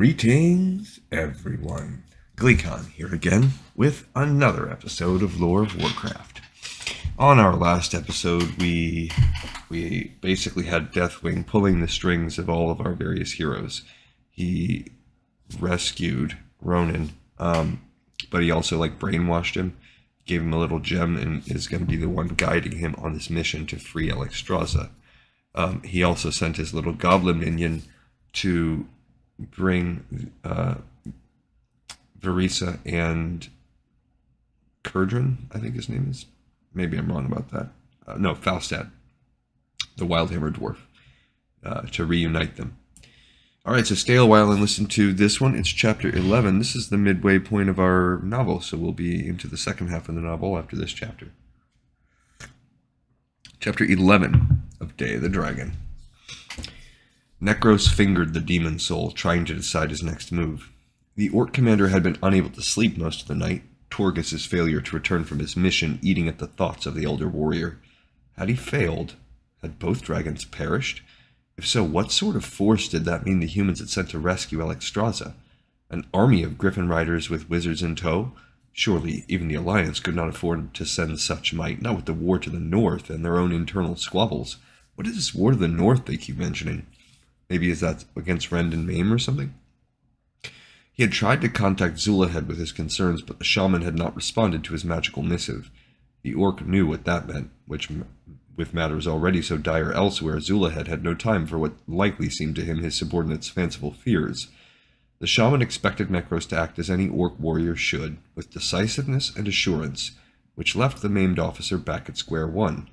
Greetings, everyone. Gleekon here again with another episode of Lore of Warcraft. On our last episode, we basically had Deathwing pulling the strings of all of our various heroes. He rescued Rhonin, but he also brainwashed him, gave him a little gem, and is going to be the one guiding him on this mission to free Alexstrasza. He also sent his little goblin minion to bring Verisa and Kurdran, I think his name is. Maybe I'm wrong about that. No, Falstad, the Wildhammer dwarf, to reunite them. Alright, so stay a while and listen to this one. It's chapter 11. This is the midway point of our novel, so we'll be into the second half of the novel after this chapter. Chapter 11 of Day of the Dragon. Nekros fingered the demon soul, trying to decide his next move. The Orc commander had been unable to sleep most of the night, Torghas's failure to return from his mission eating at the thoughts of the elder warrior. Had he failed? Had both dragons perished? If so, what sort of force did that mean the humans had sent to rescue Alexstrasza? An army of griffin riders with wizards in tow? Surely even the Alliance could not afford to send such might, not with the war to the north and their own internal squabbles. What is this war to the north they keep mentioning? Maybe is that against Rend and Maim or something? He had tried to contact Zulahed with his concerns, but the shaman had not responded to his magical missive. The Orc knew what that meant, which, with matters already so dire elsewhere, Zulahed had no time for what likely seemed to him his subordinate's fanciful fears. The shaman expected Nekros to act as any Orc warrior should, with decisiveness and assurance, which left the maimed officer back at square one.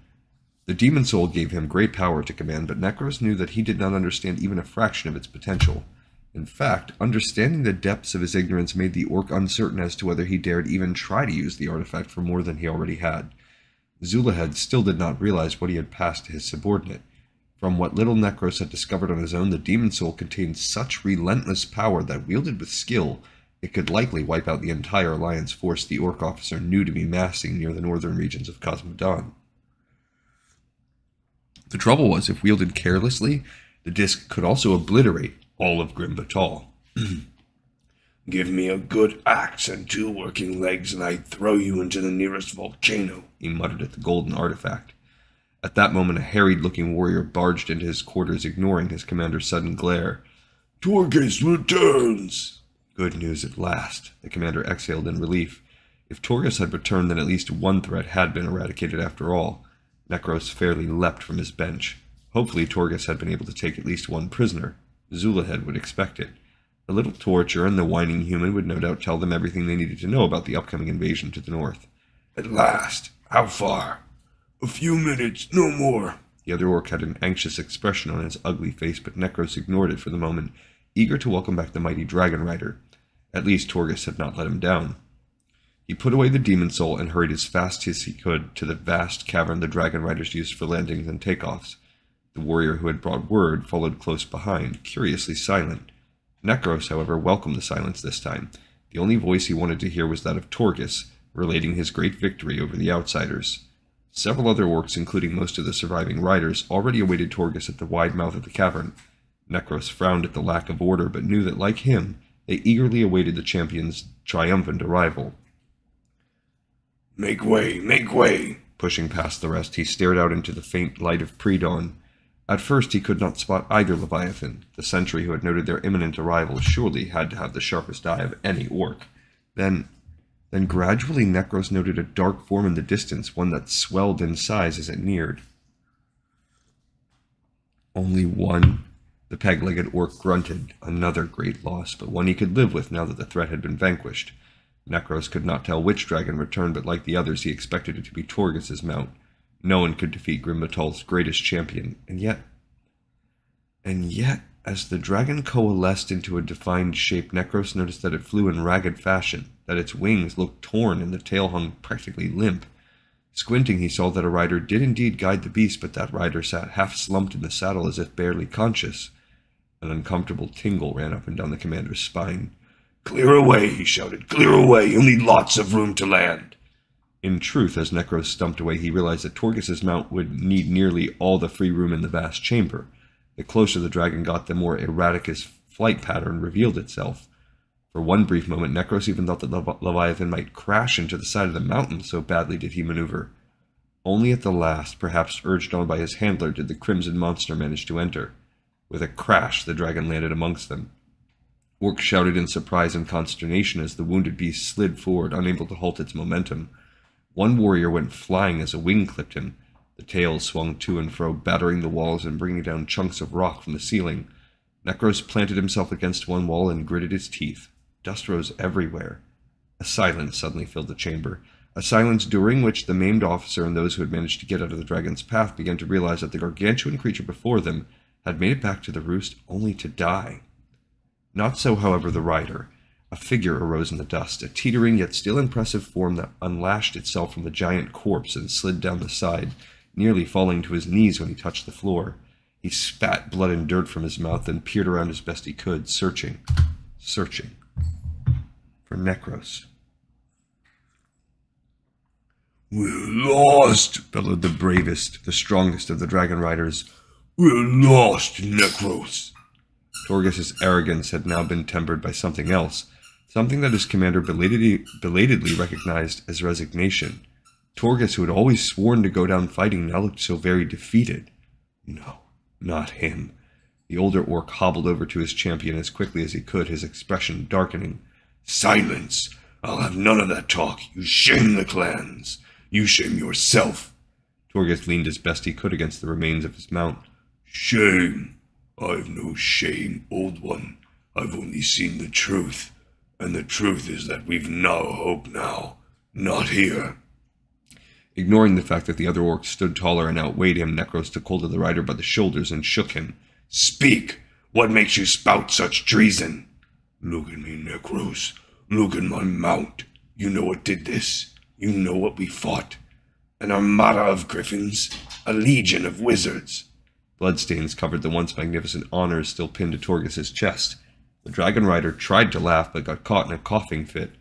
The demon soul gave him great power to command, but Nekros knew that he did not understand even a fraction of its potential. In fact, understanding the depths of his ignorance made the Orc uncertain as to whether he dared even try to use the artifact for more than he already had. Zulahed still did not realize what he had passed to his subordinate. From what little Nekros had discovered on his own, the demon soul contained such relentless power that, wielded with skill, it could likely wipe out the entire Alliance force the Orc officer knew to be massing near the northern regions of Cosmodan. The trouble was, if wielded carelessly, the disc could also obliterate all of Grim Batal. Give me a good axe and 2 working legs, and I'd throw you into the nearest volcano, he muttered at the golden artifact. At that moment, a harried-looking warrior barged into his quarters, ignoring his commander's sudden glare. Torghas returns! Good news at last, the commander exhaled in relief. If Torghas had returned, then at least one threat had been eradicated after all. Nekros fairly leapt from his bench. Hopefully Torghas had been able to take at least one prisoner. Zulahed would expect it. A little torture, and the whining human would no doubt tell them everything they needed to know about the upcoming invasion to the north. At last. How far? A few minutes, no more. The other Orc had an anxious expression on his ugly face, but Nekros ignored it for the moment, eager to welcome back the mighty dragon rider. At least Torghas had not let him down. He put away the demon soul and hurried as fast as he could to the vast cavern the dragon riders used for landings and takeoffs. The warrior who had brought word followed close behind, curiously silent. Nekros, however, welcomed the silence this time. The only voice he wanted to hear was that of Torghas, relating his great victory over the outsiders. Several other Orcs, including most of the surviving riders, already awaited Torghas at the wide mouth of the cavern. Nekros frowned at the lack of order, but knew that, like him, they eagerly awaited the champion's triumphant arrival. Make way, make way! Pushing past the rest, he stared out into the faint light of pre-dawn. At first he could not spot either Leviathan. The sentry who had noted their imminent arrival surely had to have the sharpest eye of any Orc. Then gradually Nekros noted a dark form in the distance, one that swelled in size as it neared. Only one? The peg-legged Orc grunted. Another great loss, but one he could live with now that the threat had been vanquished. Nekros could not tell which dragon returned, but like the others he expected it to be Torghas's mount. No one could defeat Grim Batal's greatest champion, and yet, as the dragon coalesced into a defined shape, Nekros noticed that it flew in ragged fashion, that its wings looked torn and the tail hung practically limp. Squinting, he saw that a rider did indeed guide the beast, but that rider sat half slumped in the saddle as if barely conscious. An uncomfortable tingle ran up and down the commander's spine. Clear away, he shouted. Clear away. You'll need lots of room to land. In truth, as Nekros stumped away, he realized that Torghas's mount would need nearly all the free room in the vast chamber. The closer the dragon got, the more erratic his flight pattern revealed itself. For one brief moment, Nekros even thought that the Leviathan might crash into the side of the mountain, so badly did he maneuver. Only at the last, perhaps urged on by his handler, did the crimson monster manage to enter. With a crash, the dragon landed amongst them. Orc shouted in surprise and consternation as the wounded beast slid forward, unable to halt its momentum. One warrior went flying as a wing clipped him. The tail swung to and fro, battering the walls and bringing down chunks of rock from the ceiling. Nekros planted himself against one wall and gritted his teeth. Dust rose everywhere. A silence suddenly filled the chamber, a silence during which the maimed officer and those who had managed to get out of the dragon's path began to realize that the gargantuan creature before them had made it back to the roost only to die. Not so, however, the rider. A figure arose in the dust, a teetering yet still impressive form that unlashed itself from the giant corpse and slid down the side, nearly falling to his knees when he touched the floor. He spat blood and dirt from his mouth and peered around as best he could, searching for Nekros. "We're lost," bellowed the bravest, the strongest of the dragon riders. "We're lost, Nekros." Torgus's arrogance had now been tempered by something else, something that his commander belatedly recognized as resignation. Torgus, who had always sworn to go down fighting, now looked so very defeated. No, not him. The older orc hobbled over to his champion as quickly as he could, his expression darkening. "Silence! I'll have none of that talk. You shame the clans. You shame yourself." Torgus leaned as best he could against the remains of his mount. "Shame? I've no shame, old one. I've only seen the truth. And the truth is that we've no hope now. Not here." Ignoring the fact that the other orc stood taller and outweighed him, Nekros took hold of the rider by the shoulders and shook him. "Speak! What makes you spout such treason?" "Look at me, Nekros. Look at my mount. You know what did this. You know what we fought. An armada of griffins. A legion of wizards." Bloodstains covered the once magnificent honors still pinned to Torgus's chest. The dragon rider tried to laugh, but got caught in a coughing fit.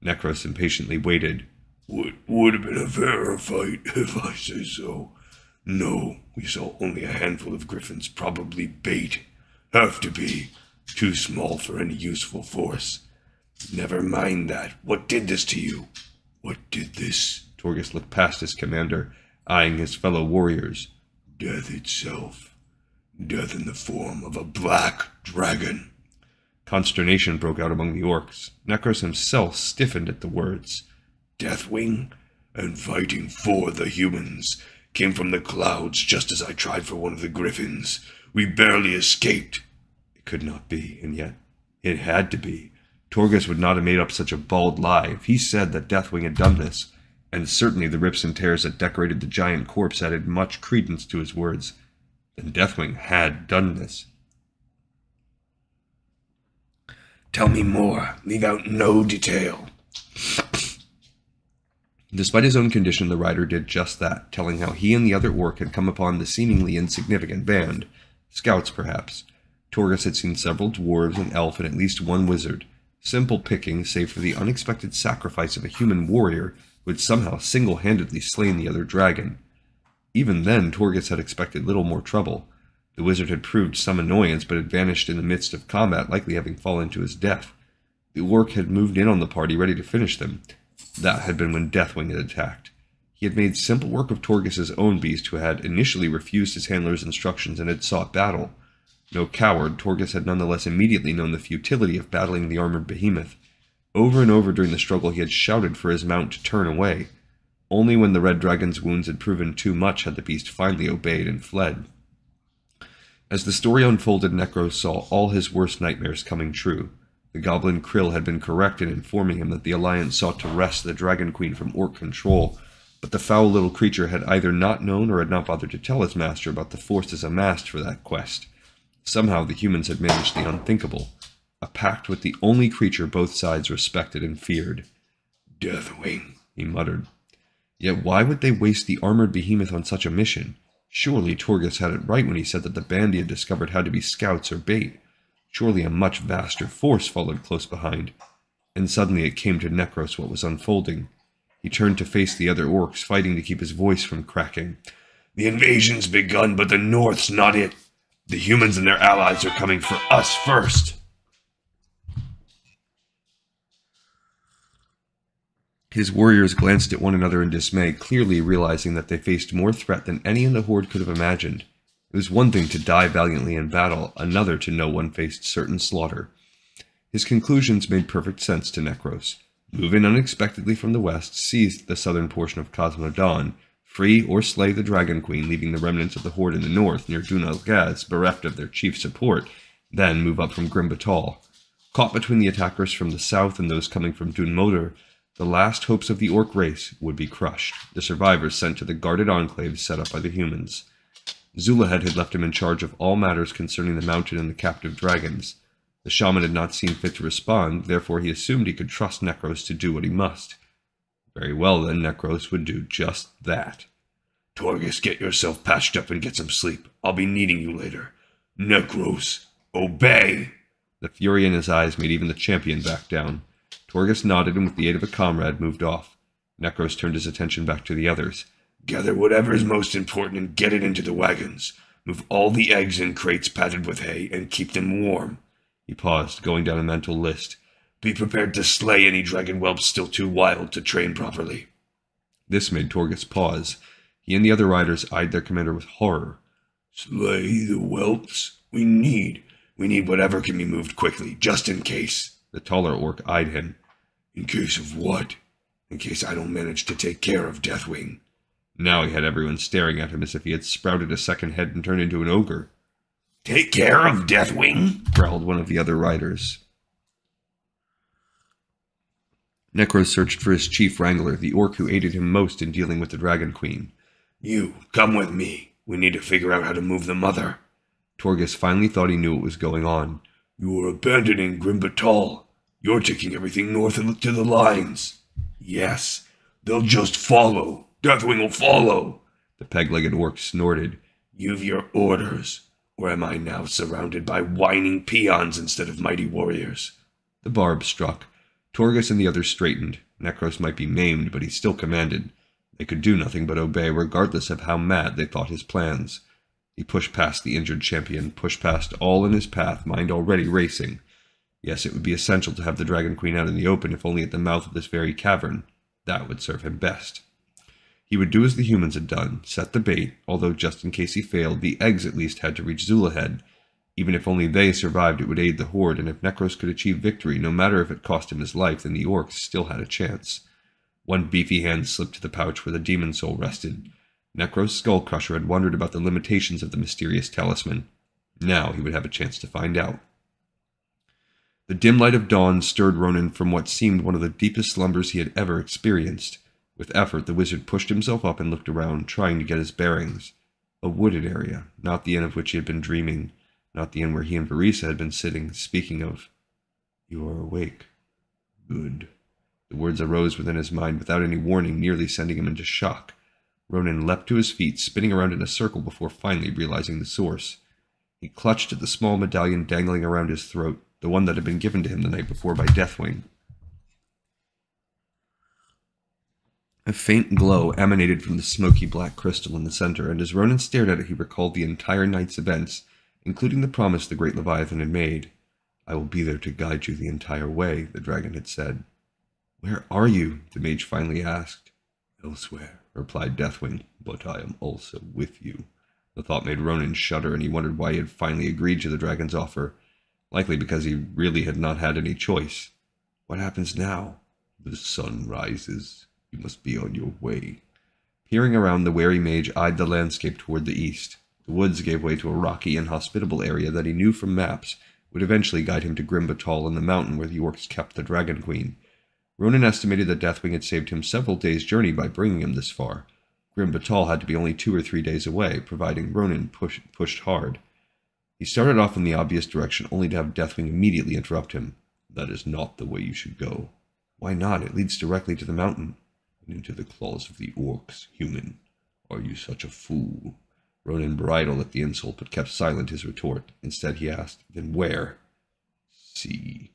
Nekros impatiently waited. Would have been a fairer fight, if I say so. No, we saw only a handful of griffins, probably bait. Have to be. Too small for any useful force. Never mind that. What did this to you? What did this? Torgus looked past his commander, eyeing his fellow warriors. Death itself. Death in the form of a black dragon. Consternation broke out among the orcs. Nekros himself stiffened at the words. Deathwing? And fighting for the humans. Came from the clouds just as I tried for one of the griffins. We barely escaped. It could not be, and yet it had to be. Torgus would not have made up such a bald lie if he said that Deathwing had done this, and certainly the rips and tears that decorated the giant corpse added much credence to his words. Then Deathwing had done this. Tell me more. Leave out no detail. Despite his own condition, the rider did just that, telling how he and the other orc had come upon the seemingly insignificant band. Scouts, perhaps. Torgus had seen several dwarves, an elf, and at least one wizard. Simple pickings, save for the unexpected sacrifice of a human warrior who had somehow single-handedly slain the other dragon. Even then, Torgus had expected little more trouble. The wizard had proved some annoyance, but had vanished in the midst of combat, likely having fallen to his death. The orc had moved in on the party, ready to finish them. That had been when Deathwing had attacked. He had made simple work of Torgus's own beast, who had initially refused his handler's instructions and had sought battle. No coward, Torgus had nonetheless immediately known the futility of battling the armored behemoth. Over and over during the struggle he had shouted for his mount to turn away. Only when the red dragon's wounds had proven too much had the beast finally obeyed and fled. As the story unfolded, Nekros saw all his worst nightmares coming true. The goblin Krill had been correct in informing him that the Alliance sought to wrest the Dragon Queen from orc control, but the foul little creature had either not known or had not bothered to tell his master about the forces amassed for that quest. Somehow the humans had managed the unthinkable, a pact with the only creature both sides respected and feared. Deathwing, he muttered. Yet why would they waste the armored behemoth on such a mission? Surely Torgus had it right when he said that the band he had discovered had to be scouts or bait. Surely a much vaster force followed close behind. And suddenly it came to Nekros what was unfolding. He turned to face the other orcs, fighting to keep his voice from cracking. The invasion's begun, but the North's not it. The humans and their allies are coming for us first. His warriors glanced at one another in dismay, clearly realizing that they faced more threat than any in the horde could have imagined. It was one thing to die valiantly in battle, another to know one faced certain slaughter. His conclusions made perfect sense to Nekros. Move in unexpectedly from the west, seize the southern portion of Cosmodon, free or slay the Dragon Queen, leaving the remnants of the horde in the north near Dun-Algaz bereft of their chief support, then move up from Grimbatal. Caught between the attackers from the south and those coming from Dun-Moder, the last hopes of the orc race would be crushed, the survivors sent to the guarded enclaves set up by the humans. Zulahed had left him in charge of all matters concerning the mountain and the captive dragons. The shaman had not seen fit to respond, therefore he assumed he could trust Nekros to do what he must. Very well then, Nekros would do just that. Torgus, get yourself patched up and get some sleep. I'll be needing you later. Nekros, obey! The fury in his eyes made even the champion back down. Torgus nodded and with the aid of a comrade moved off. Nekros turned his attention back to the others. Gather whatever is most important and get it into the wagons. Move all the eggs in crates padded with hay and keep them warm. He paused, going down a mental list. Be prepared to slay any dragon whelps still too wild to train properly. This made Torgus pause. He and the other riders eyed their commander with horror. Slay the whelps? We need whatever can be moved quickly, just in case. The taller orc eyed him. In case of what? In case I don't manage to take care of Deathwing. Now he had everyone staring at him as if he had sprouted a second head and turned into an ogre. Take care of Deathwing? Growled one of the other riders. Nekros searched for his chief wrangler, the orc who aided him most in dealing with the Dragon Queen. You, come with me. We need to figure out how to move the mother. Torgus finally thought he knew what was going on. You are abandoning Grimbatal. You're taking everything north to the lines. Yes, they'll just follow. Deathwing will follow. The peg-legged orc snorted. You've your orders. Or am I now surrounded by whining peons instead of mighty warriors? The barb struck. Torgus and the others straightened. Nekros might be maimed, but he still commanded. They could do nothing but obey, regardless of how mad they thought his plans. He pushed past the injured champion, pushed past all in his path, mind already racing. Yes, it would be essential to have the Dragon Queen out in the open, if only at the mouth of this very cavern. That would serve him best. He would do as the humans had done, set the bait, although just in case he failed, the eggs at least had to reach Zulahed. Even if only they survived, it would aid the horde, and if Nekros could achieve victory, no matter if it cost him his life, then the orcs still had a chance. One beefy hand slipped to the pouch where the demon soul rested. Nekros' skull-crusher had wondered about the limitations of the mysterious talisman. Now he would have a chance to find out. The dim light of dawn stirred Rhonin from what seemed one of the deepest slumbers he had ever experienced. With effort, the wizard pushed himself up and looked around, trying to get his bearings. A wooded area, not the inn of which he had been dreaming, not the inn where he and Verisa had been sitting, speaking of. You are awake. Good. The words arose within his mind without any warning, nearly sending him into shock. Rhonin leapt to his feet, spinning around in a circle before finally realizing the source. He clutched at the small medallion dangling around his throat, the one that had been given to him the night before by Deathwing. A faint glow emanated from the smoky black crystal in the center, and as Rhonin stared at it, he recalled the entire night's events, including the promise the great Leviathan had made. I will be there to guide you the entire way, the dragon had said. Where are you? The mage finally asked. Elsewhere, replied Deathwing, but I am also with you. The thought made Rhonin shudder, and he wondered why he had finally agreed to the dragon's offer. Likely because he really had not had any choice. What happens now? The sun rises. You must be on your way. Peering around, the wary mage eyed the landscape toward the east. The woods gave way to a rocky, inhospitable area that he knew from maps would eventually guide him to Grimbatal and the mountain where the orcs kept the Dragon Queen. Rhonin estimated that Deathwing had saved him several days' journey by bringing him this far. Grimbatal had to be only 2 or 3 days away, providing Rhonin pushed hard. He started off in the obvious direction, only to have Deathwing immediately interrupt him. That is not the way you should go. Why not? It leads directly to the mountain. And into the claws of the orcs, human. Are you such a fool? Rhonin bridled at the insult, but kept silent his retort. Instead he asked, Then where? See.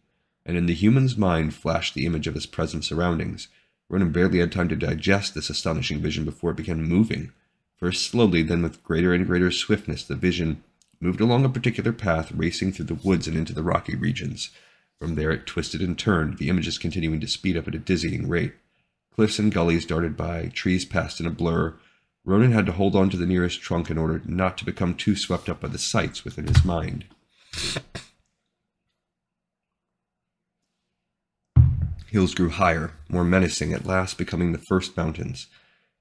And in the human's mind flashed the image of his present surroundings. Rhonin barely had time to digest this astonishing vision before it began moving. First slowly, then with greater and greater swiftness, the vision moved along a particular path, racing through the woods and into the rocky regions. From there it twisted and turned, the images continuing to speed up at a dizzying rate. Cliffs and gullies darted by, trees passed in a blur. Rhonin had to hold on to the nearest trunk in order not to become too swept up by the sights within his mind. Hills grew higher, more menacing, at last becoming the first mountains.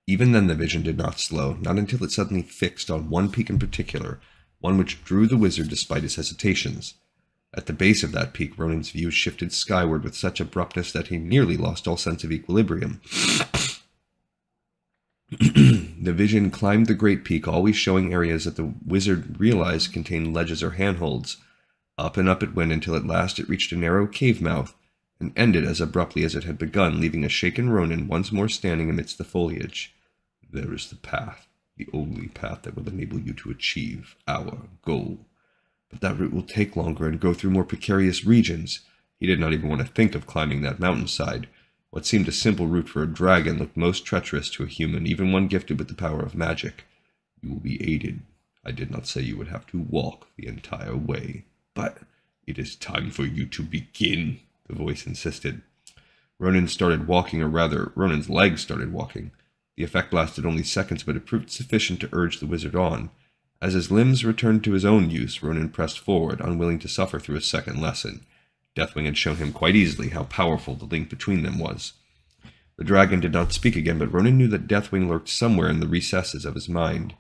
Even then the vision did not slow, not until it suddenly fixed on one peak in particular, one which drew the wizard despite his hesitations. At the base of that peak, Rhonin's view shifted skyward with such abruptness that he nearly lost all sense of equilibrium. The vision climbed the great peak, always showing areas that the wizard realized contained ledges or handholds. Up and up it went until at last it reached a narrow cave mouth, and ended as abruptly as it had begun, leaving a shaken Rhonin once more standing amidst the foliage. There is the path, the only path that will enable you to achieve our goal. But that route will take longer and go through more precarious regions. He did not even want to think of climbing that mountainside. What seemed a simple route for a dragon looked most treacherous to a human, even one gifted with the power of magic. You will be aided. I did not say you would have to walk the entire way. But it is time for you to begin, the voice insisted. Rhonin started walking, or rather, Ronin's legs started walking. The effect lasted only seconds, but it proved sufficient to urge the wizard on. As his limbs returned to his own use, Rhonin pressed forward, unwilling to suffer through a second lesson. Deathwing had shown him quite easily how powerful the link between them was. The dragon did not speak again, but Rhonin knew that Deathwing lurked somewhere in the recesses of his mind.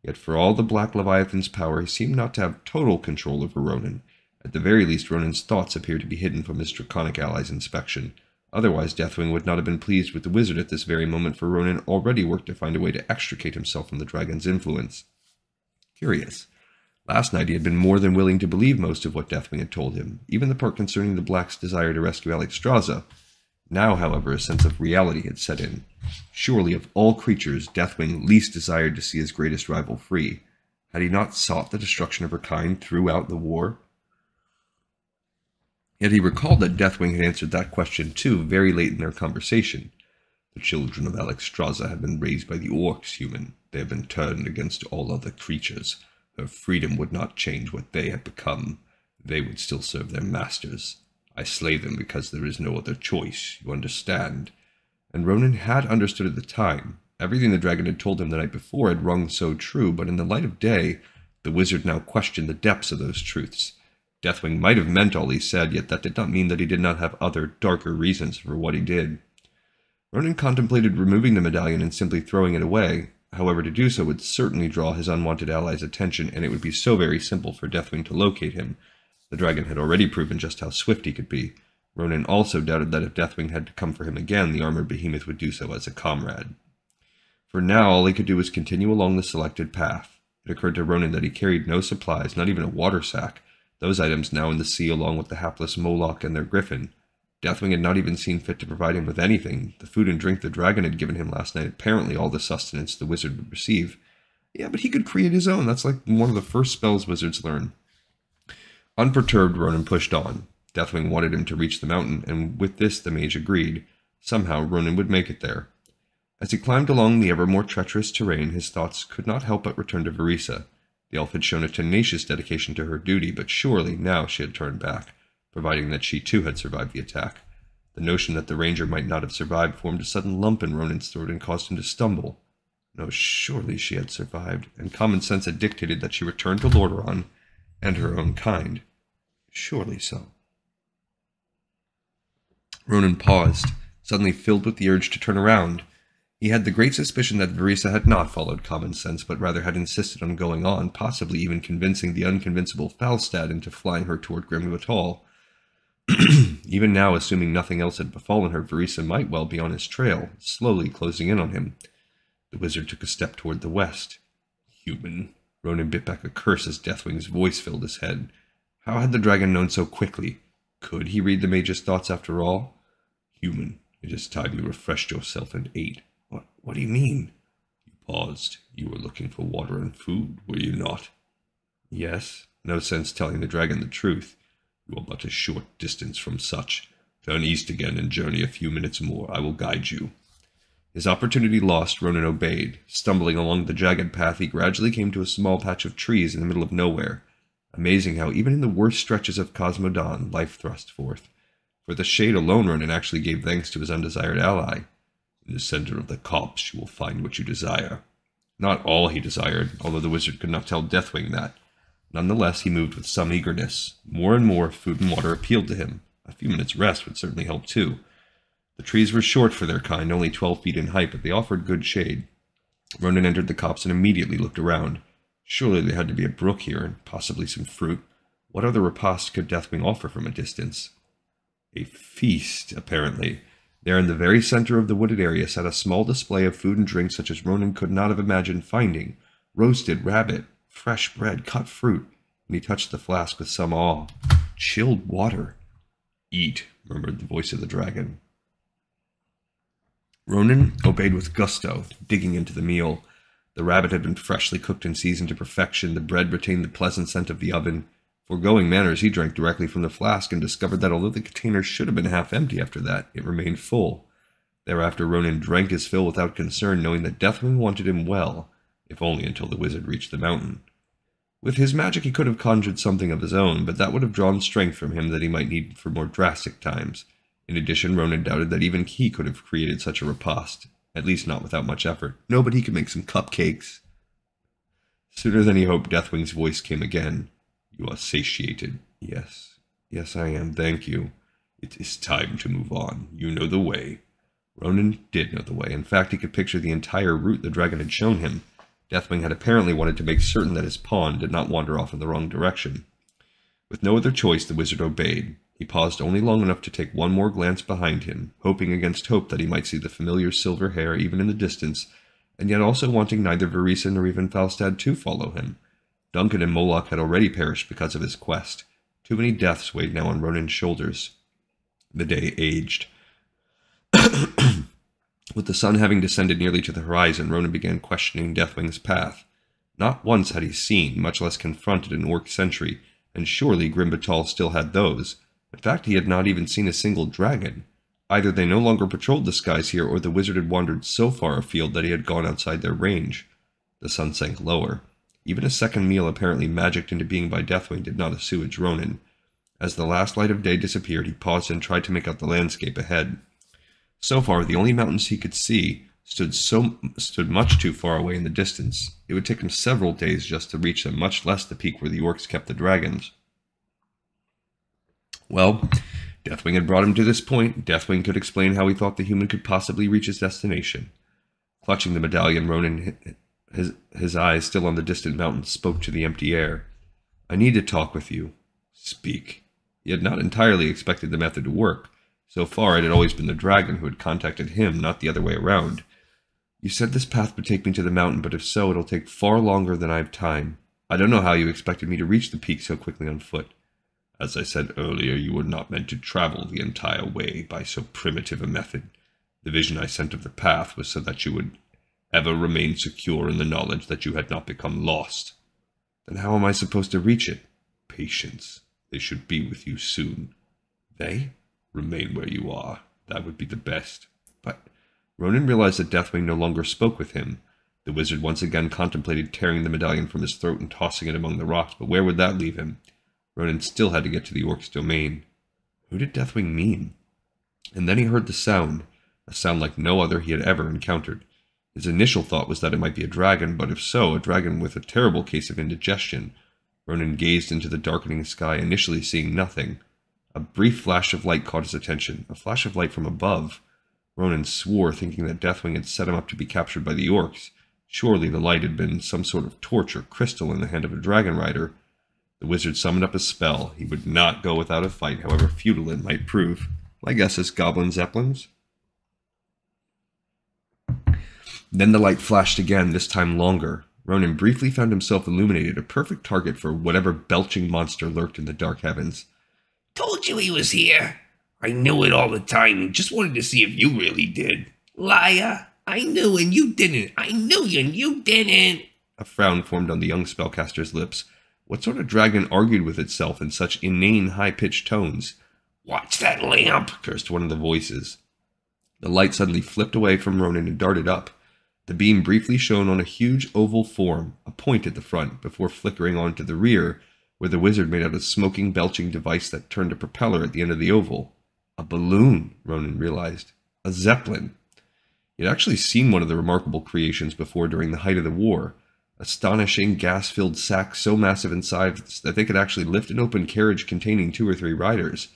Yet for all the Black Leviathan's power, he seemed not to have total control over Rhonin. At the very least, Ronin's thoughts appeared to be hidden from his draconic ally's inspection. Otherwise, Deathwing would not have been pleased with the wizard at this very moment, for Rhonin already worked to find a way to extricate himself from the dragon's influence. Curious. Last night he had been more than willing to believe most of what Deathwing had told him, even the part concerning the Black's desire to rescue Alexstrasza. Now, however, a sense of reality had set in. Surely, of all creatures, Deathwing least desired to see his greatest rival free. Had he not sought the destruction of her kind throughout the war? Yet he recalled that Deathwing had answered that question too, very late in their conversation. The children of Alexstrasza had been raised by the orcs, human. They have been turned against all other creatures. Her freedom would not change what they had become. They would still serve their masters. I slay them because there is no other choice, you understand. And Rhonin had understood at the time. Everything the dragon had told him the night before had rung so true, but in the light of day, the wizard now questioned the depths of those truths. Deathwing might have meant all he said, yet that did not mean that he did not have other, darker reasons for what he did. Rhonin contemplated removing the medallion and simply throwing it away. However, to do so would certainly draw his unwanted ally's attention, and it would be so very simple for Deathwing to locate him. The dragon had already proven just how swift he could be. Rhonin also doubted that if Deathwing had to come for him again, the armored behemoth would do so as a comrade. For now, all he could do was continue along the selected path. It occurred to Rhonin that he carried no supplies, not even a water sack, those items now in the sea along with the hapless Moloch and their griffin. Deathwing had not even seen fit to provide him with anything. The food and drink the dragon had given him last night, apparently all the sustenance the wizard would receive. Yeah, but he could create his own. That's like one of the first spells wizards learn. Unperturbed, Rhonin pushed on. Deathwing wanted him to reach the mountain, and with this the mage agreed. Somehow Rhonin would make it there. As he climbed along the ever more treacherous terrain, his thoughts could not help but return to Verisa. The elf had shown a tenacious dedication to her duty, but surely now she had turned back, providing that she too had survived the attack. The notion that the ranger might not have survived formed a sudden lump in Ronin's throat and caused him to stumble. No, surely she had survived, and common sense had dictated that she return to Lordaeron and her own kind. Surely so. Rhonin paused, suddenly filled with the urge to turn around. He had the great suspicion that Verisa had not followed common sense, but rather had insisted on going on, possibly even convincing the unconvincible Falstad into flying her toward Grimvatal. Even now, assuming nothing else had befallen her, Verisa might well be on his trail, slowly closing in on him. The wizard took a step toward the west. Human. Rhonin bit back a curse as Deathwing's voice filled his head. How had the dragon known so quickly? Could he read the mage's thoughts after all? Human, it is time you refreshed yourself and ate. What do you mean? You paused. You were looking for water and food, were you not? Yes. No sense telling the dragon the truth. You are but a short distance from such. Turn east again and journey a few minutes more. I will guide you. His opportunity lost, Rhonin obeyed. Stumbling along the jagged path, he gradually came to a small patch of trees in the middle of nowhere. Amazing how even in the worst stretches of Cosmodon, life thrust forth. For the shade alone, Rhonin actually gave thanks to his undesired ally. In the center of the copse you will find what you desire. Not all he desired, although the wizard could not tell Deathwing that. Nonetheless, he moved with some eagerness. More and more food and water appealed to him. A few minutes' rest would certainly help too. The trees were short for their kind, only 12 feet in height, but they offered good shade. Rhonin entered the copse and immediately looked around. Surely there had to be a brook here, and possibly some fruit. What other repast could Deathwing offer from a distance? A feast, apparently. There in the very center of the wooded area sat a small display of food and drink such as Rhonin could not have imagined finding. Roasted rabbit, fresh bread, cut fruit, and he touched the flask with some awe. Chilled water. Eat, murmured the voice of the dragon. Rhonin obeyed with gusto, digging into the meal. The rabbit had been freshly cooked and seasoned to perfection. The bread retained the pleasant scent of the oven. Foregoing manners, he drank directly from the flask and discovered that although the container should have been half empty after that, it remained full. Thereafter Rhonin drank his fill without concern, knowing that Deathwing wanted him well, if only until the wizard reached the mountain. With his magic he could have conjured something of his own, but that would have drawn strength from him that he might need for more drastic times. In addition, Rhonin doubted that even he could have created such a repast, at least not without much effort. No, but he could make some cupcakes. Sooner than he hoped, Deathwing's voice came again. You are satiated. Yes. Yes, I am. Thank you. It is time to move on. You know the way. Rhonin did know the way. In fact, he could picture the entire route the dragon had shown him. Deathwing had apparently wanted to make certain that his pawn did not wander off in the wrong direction. With no other choice, the wizard obeyed. He paused only long enough to take one more glance behind him, hoping against hope that he might see the familiar silver hair even in the distance, and yet also wanting neither Verisa nor even Falstad to follow him. Duncan and Moloch had already perished because of his quest. Too many deaths weighed now on Rhonin's shoulders. The day aged. With the sun having descended nearly to the horizon, Rhonin began questioning Deathwing's path. Not once had he seen, much less confronted, an orc sentry, and surely Grimbatal still had those. In fact, he had not even seen a single dragon. Either they no longer patrolled the skies here, or the wizard had wandered so far afield that he had gone outside their range. The sun sank lower. Even a second meal apparently magicked into being by Deathwing did not assuage Rhonin. As the last light of day disappeared, he paused and tried to make out the landscape ahead. So far, the only mountains he could see stood much too far away in the distance. It would take him several days just to reach them, much less the peak where the orcs kept the dragons. Well, Deathwing had brought him to this point. Deathwing could explain how he thought the human could possibly reach his destination. Clutching the medallion, Rhonin, his eyes still on the distant mountains, spoke to the empty air. I need to talk with you. Speak. He had not entirely expected the method to work. So far, it had always been the dragon who had contacted him, not the other way around. You said this path would take me to the mountain, but if so, it'll take far longer than I have time. I don't know how you expected me to reach the peak so quickly on foot. As I said earlier, you were not meant to travel the entire way by so primitive a method. The vision I sent of the path was so that you would ever remain secure in the knowledge that you had not become lost. Then how am I supposed to reach it? Patience. They should be with you soon. They? Remain where you are. That would be the best. But Rhonin realized that Deathwing no longer spoke with him. The wizard once again contemplated tearing the medallion from his throat and tossing it among the rocks, but where would that leave him? Rhonin still had to get to the orc's domain. Who did Deathwing mean? And then he heard the sound, a sound like no other he had ever encountered. His initial thought was that it might be a dragon, but if so, a dragon with a terrible case of indigestion. Rhonin gazed into the darkening sky, initially seeing nothing. A brief flash of light caught his attention, a flash of light from above. Rhonin swore, thinking that Deathwing had set him up to be captured by the orcs. Surely the light had been some sort of torch or crystal in the hand of a dragon rider. The wizard summoned up a spell. He would not go without a fight, however futile it might prove. My guess is goblin zeppelins. Then the light flashed again, this time longer. Rhonin briefly found himself illuminated, a perfect target for whatever belching monster lurked in the dark heavens. Told you he was here. I knew it all the time and just wanted to see if you really did. Liar. I knew and you didn't. I knew you and you didn't. A frown formed on the young spellcaster's lips. What sort of dragon argued with itself in such inane, high-pitched tones? Watch that lamp, cursed one of the voices. The light suddenly flipped away from Rhonin and darted up. The beam briefly shone on a huge oval form, a point at the front, before flickering on to the rear, where the wizard made out a smoking, belching device that turned a propeller at the end of the oval. A balloon, Rhonin realized. A zeppelin. He had actually seen one of the remarkable creations before during the height of the war. Astonishing gas-filled sacks so massive in size that they could actually lift an open carriage containing 2 or 3 riders.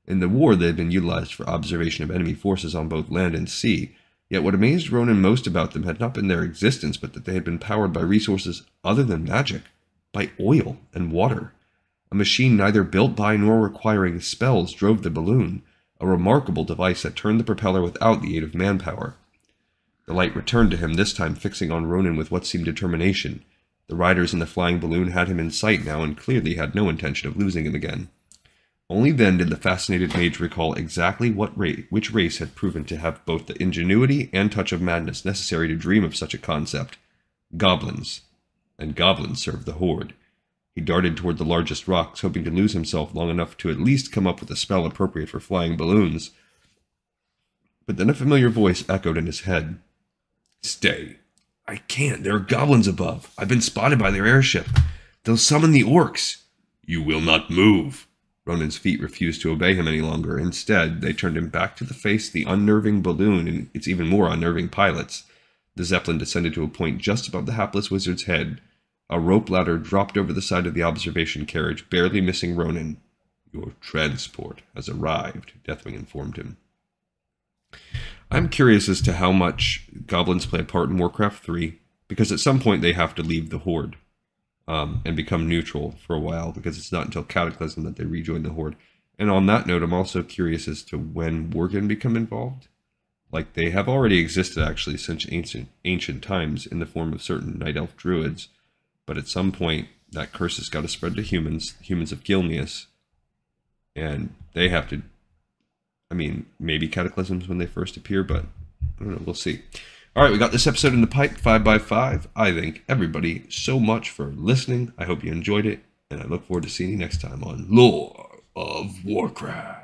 In the war, they had been utilized for observation of enemy forces on both land and sea, yet what amazed Rhonin most about them had not been their existence, but that they had been powered by resources other than magic, by oil and water. A machine neither built by nor requiring spells drove the balloon, a remarkable device that turned the propeller without the aid of manpower. The light returned to him, this time fixing on Rhonin with what seemed determination. The riders in the flying balloon had him in sight now and clearly had no intention of losing him again. Only then did the fascinated mage recall exactly which race had proven to have both the ingenuity and touch of madness necessary to dream of such a concept. Goblins. And goblins served the horde. He darted toward the largest rocks, hoping to lose himself long enough to at least come up with a spell appropriate for flying balloons. But then a familiar voice echoed in his head. "Stay. I can't. There are goblins above. I've been spotted by their airship. They'll summon the orcs." "You will not move." Ronin's feet refused to obey him any longer. Instead, they turned him back to face the unnerving balloon and its even more unnerving pilots. The Zeppelin descended to a point just above the hapless wizard's head. A rope ladder dropped over the side of the observation carriage, barely missing Rhonin. "Your transport has arrived," Deathwing informed him. I'm curious as to how much goblins play a part in Warcraft 3, because at some point they have to leave the Horde and become neutral for a while, because it's not until Cataclysm that they rejoin the Horde. And on that note, I'm also curious as to when Worgen become involved. Like, they have already existed, actually, since ancient times in the form of certain Night Elf druids, but at some point, that curse has got to spread to humans of Gilneas, and they have to, I mean, maybe Cataclysms when they first appear, but I don't know, we'll see. All right, we got this episode in the pipe, 5x5. I thank everybody so much for listening. I hope you enjoyed it, and I look forward to seeing you next time on Lore of Warcraft.